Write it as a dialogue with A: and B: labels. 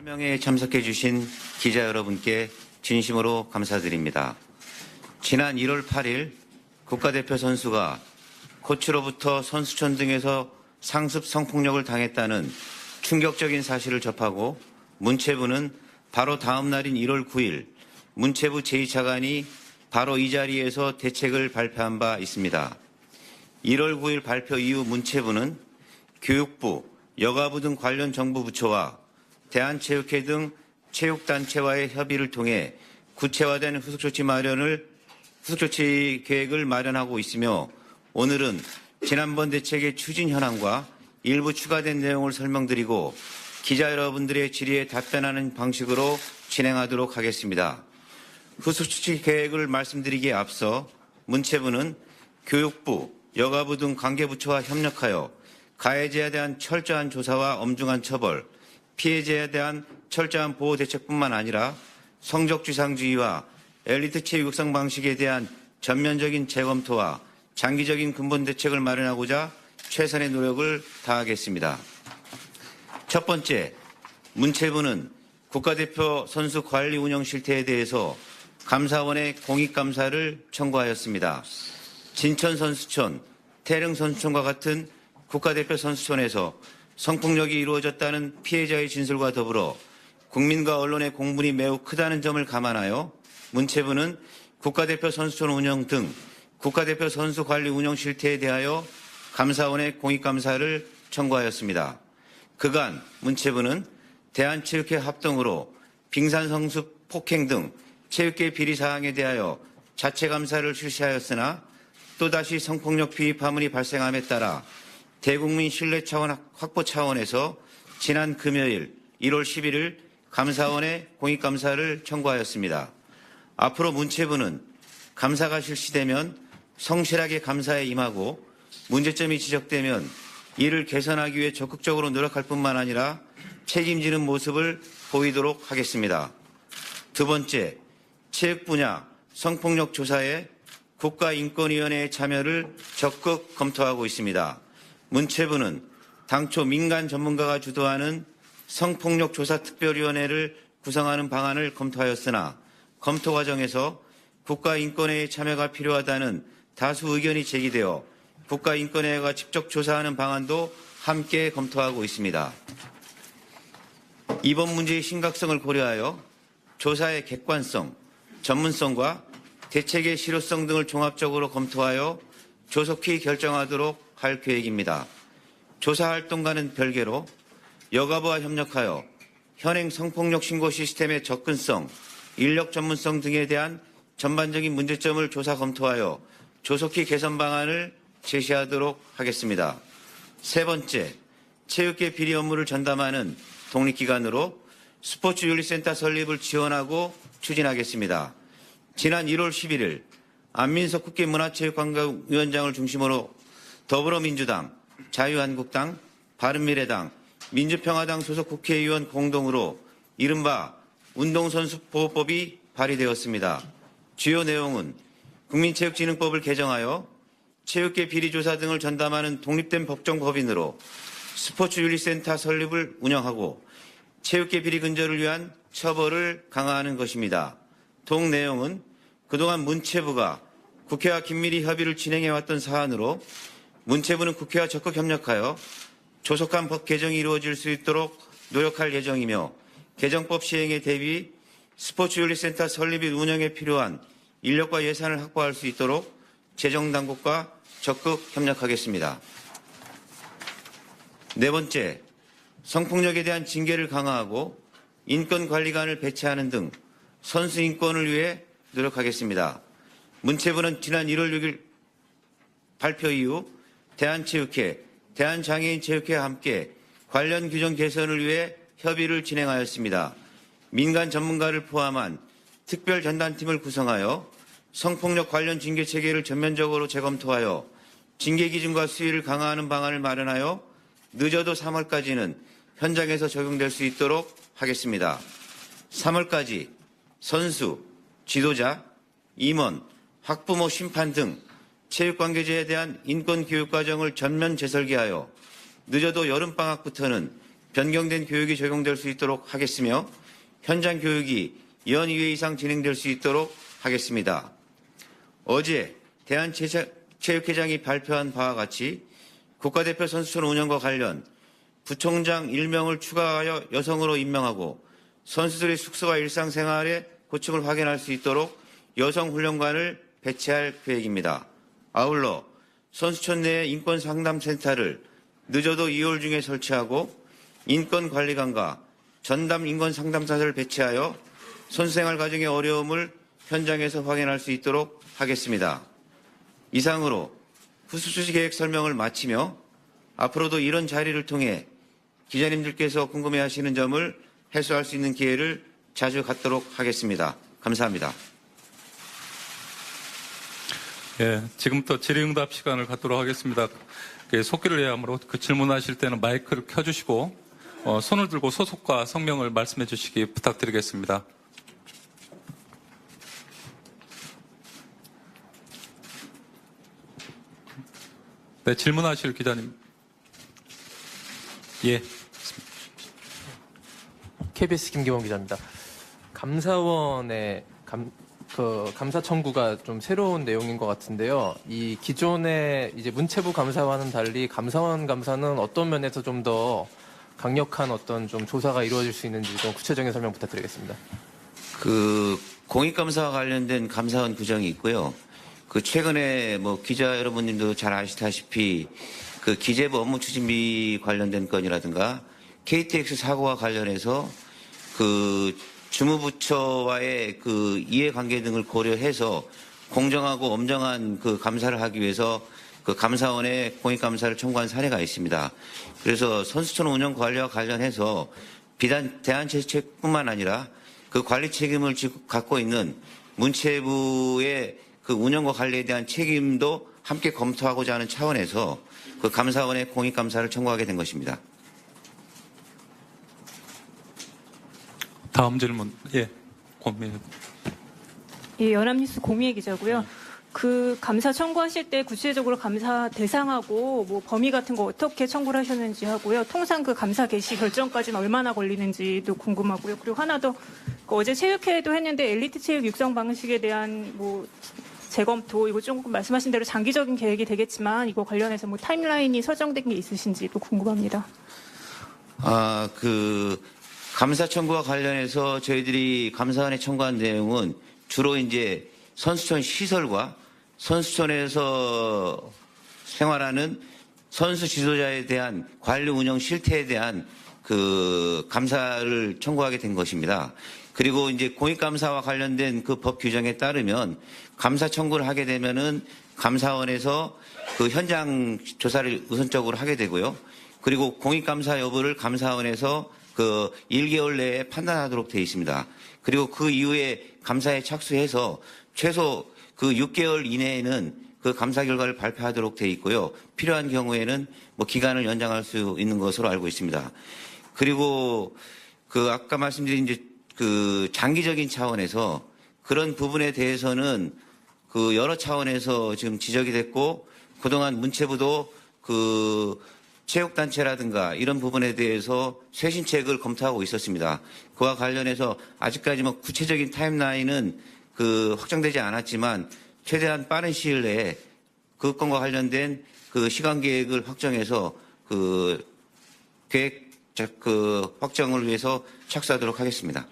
A: 설명회에 참석해 주신 기자 여러분께 진심으로 감사드립니다. 지난 1월 8일 국가대표 선수가 코치로부터 선수촌 등에서 상습 성폭력을 당했다는 충격적인 사실을 접하고 문체부는 바로 다음 날인 1월 9일 문체부 제2차관이 바로 이 자리에서 대책을 발표한 바 있습니다. 1월 9일 발표 이후 문체부는 교육부, 여가부 등 관련 정부 부처와 대한체육회 등 체육단체와의 협의를 통해 구체화된 후속조치 계획을 마련하고 있으며 오늘은 지난번 대책의 추진 현황과 일부 추가된 내용을 설명드리고 기자 여러분들의 질의에 답변하는 방식으로 진행하도록 하겠습니다. 후속조치 계획을 말씀드리기에 앞서 문체부는 교육부, 여가부 등 관계부처와 협력하여 가해자에 대한 철저한 조사와 엄중한 처벌, 피해자에 대한 철저한 보호 대책뿐만 아니라 성적지상주의와 엘리트 체육 육성 방식에 대한 전면적인 재검토와 장기적인 근본 대책을 마련하고자 최선의 노력을 다하겠습니다. 첫 번째, 문체부는 국가대표 선수 관리 운영 실태에 대해서 감사원에 공익감사를 청구하였습니다. 진천선수촌, 태릉선수촌과 같은 국가대표 선수촌에서 성폭력이 이루어졌다는 피해자의 진술과 더불어 국민과 언론의 공분이 매우 크다는 점을 감안하여 문체부는 국가대표 선수촌 운영 등 국가대표 선수 관리 운영 실태에 대하여 감사원에 공익감사를 청구하였습니다. 그간 문체부는 대한체육회 합동으로 빙산성수 폭행 등 체육계 비리 사항에 대하여 자체 감사를 실시하였으나 또다시 성폭력 피의 파문이 발생함에 따라 대국민 신뢰 차원 확보 차원에서 지난 금요일 1월 11일 감사원에 공익감사를 청구하였습니다. 앞으로 문체부는 감사가 실시되면 성실하게 감사에 임하고 문제점이 지적되면 이를 개선하기 위해 적극적으로 노력할 뿐만 아니라 책임지는 모습을 보이도록 하겠습니다. 두 번째, 체육 분야 성폭력 조사에 국가인권위원회의 참여를 적극 검토하고 있습니다. 문체부는 당초 민간 전문가가 주도하는 성폭력조사특별위원회를 구성하는 방안을 검토하였으나 검토 과정에서 국가인권회의 참여가 필요하다는 다수 의견이 제기되어 국가인권회가 직접 조사하는 방안도 함께 검토하고 있습니다. 이번 문제의 심각성을 고려하여 조사의 객관성, 전문성과 대책의 실효성 등을 종합적으로 검토하여 조속히 결정하도록 할 계획입니다. 조사활동과는 별개로 여가부와 협력하여 현행 성폭력 신고 시스템의 접근성, 인력 전문성 등에 대한 전반적인 문제점을 조사 검토하여 조속히 개선 방안을 제시하도록 하겠습니다. 세 번째, 체육계 비리 업무를 전담하는 독립기관으로 스포츠윤리센터 설립을 지원하고 추진하겠습니다. 지난 1월 11일 안민석 국회문화체육관광위원장을 중심으로 더불어민주당, 자유한국당, 바른미래당, 민주평화당 소속 국회의원 공동으로 이른바 운동선수보호법이 발의되었습니다. 주요 내용은 국민체육진흥법을 개정하여 체육계 비리조사 등을 전담하는 독립된 법정법인으로 스포츠윤리센터 설립을 운영하고 체육계 비리 근절을 위한 처벌을 강화하는 것입니다. 동 내용은 그동안 문체부가 국회와 긴밀히 협의를 진행해왔던 사안으로 문체부는 국회와 적극 협력하여 조속한 법 개정이 이루어질 수 있도록 노력할 예정이며 개정법 시행에 대비 스포츠윤리센터 설립 및 운영에 필요한 인력과 예산을 확보할 수 있도록 재정당국과 적극 협력하겠습니다. 네 번째, 성폭력에 대한 징계를 강화하고 인권관리관을 배치하는 등 선수 인권을 위해 노력하겠습니다. 문체부는 지난 1월 6일 발표 이후 대한체육회, 대한장애인체육회와 함께 관련 규정 개선을 위해 협의를 진행하였습니다. 민간 전문가를 포함한 특별전담팀을 구성하여 성폭력 관련 징계 체계를 전면적으로 재검토하여 징계 기준과 수위를 강화하는 방안을 마련하여 늦어도 3월까지는 현장에서 적용될 수 있도록 하겠습니다. 3월까지 선수, 지도자, 임원, 학부모, 심판 등 체육관계자에 대한 인권교육 과정을 전면 재설계하여 늦어도 여름방학부터는 변경된 교육이 적용될 수 있도록 하겠으며 현장 교육이 연 2회 이상 진행될 수 있도록 하겠습니다. 어제 대한체육회장이 발표한 바와 같이 국가대표 선수촌 운영과 관련 부총장 1명을 추가하여 여성으로 임명하고 선수들의 숙소와 일상생활의 고충을 확인할 수 있도록 여성훈련관을 배치할 계획입니다. 아울러 선수촌 내 인권상담센터를 늦어도 2월 중에 설치하고 인권관리관과 전담 인권상담사를 배치하여 선수생활 과정의 어려움을 현장에서 확인할 수 있도록 하겠습니다. 이상으로 후수시 계획 설명을 마치며 앞으로도 이런 자리를 통해 기자님들께서 궁금해하시는 점을 해소할 수 있는 기회를 자주 갖도록 하겠습니다. 감사합니다.
B: 예, 지금부터 질의응답 시간을 갖도록 하겠습니다. 속기를 해야 하므로 그 질문하실 때는 마이크를 켜주시고 손을 들고 소속과 성명을 말씀해 주시기 부탁드리겠습니다. 네, 질문하실 기자님. 예.
C: KBS 김기범 기자입니다. 감사원의 감사 청구가 좀 새로운 내용인 것 같은데요. 이 기존의 이제 문체부 감사와는 달리 감사원 감사는 어떤 면에서 좀 더 강력한 어떤 좀 조사가 이루어질 수 있는지 좀 구체적인 설명 부탁드리겠습니다.
A: 공익감사와 관련된 감사원 규정이 있고요. 최근에 기자 여러분님도 잘 아시다시피 기재부 업무 추진비 관련된 건이라든가 KTX 사고와 관련해서 주무부처와의 이해관계 등을 고려해서 공정하고 엄정한 감사를 하기 위해서 감사원에 공익감사를 청구한 사례가 있습니다. 그래서 선수촌 운영 관리와 관련해서 비단 대한체육회뿐만 아니라 관리 책임을 갖고 있는 문체부의 운영과 관리에 대한 책임도 함께 검토하고자 하는 차원에서 감사원에 공익감사를 청구하게 된 것입니다.
B: 다음 질문. 예, 고민.
D: 예, 연합뉴스 고미애 기자고요. 감사 청구하실 때 구체적으로 감사 대상하고 범위 같은 거 어떻게 청구를 하셨는지 하고요. 통상 감사 개시 결정까지는 얼마나 걸리는지도 궁금하고요. 그리고 하나 더 어제 체육회도 했는데 엘리트 체육 육성 방식에 대한 재검토 이거 조금 말씀하신 대로 장기적인 계획이 되겠지만 이거 관련해서 타임라인이 설정된 게 있으신지도 궁금합니다.
A: 감사 청구와 관련해서 저희들이 감사원에 청구한 내용은 주로 이제 선수촌 시설과 선수촌에서 생활하는 선수 지도자에 대한 관리 운영 실태에 대한 감사를 청구하게 된 것입니다. 그리고 이제 공익감사와 관련된 법 규정에 따르면 감사 청구를 하게 되면은 감사원에서 현장 조사를 우선적으로 하게 되고요. 그리고 공익감사 여부를 감사원에서 1개월 내에 판단하도록 되어 있습니다. 그리고 그 이후에 감사에 착수해서 최소 6개월 이내에는 감사 결과를 발표하도록 되어 있고요. 필요한 경우에는 기간을 연장할 수 있는 것으로 알고 있습니다. 그리고 아까 말씀드린 이제 장기적인 차원에서 그런 부분에 대해서는 여러 차원에서 지금 지적이 됐고 그동안 문체부도 체육단체라든가 이런 부분에 대해서 쇄신책을 검토하고 있었습니다. 그와 관련해서 아직까지 구체적인 타임라인은 확정되지 않았지만 최대한 빠른 시일 내에 그 건과 관련된 시간 계획을 확정해서 계획 확정을 위해서 착수하도록 하겠습니다.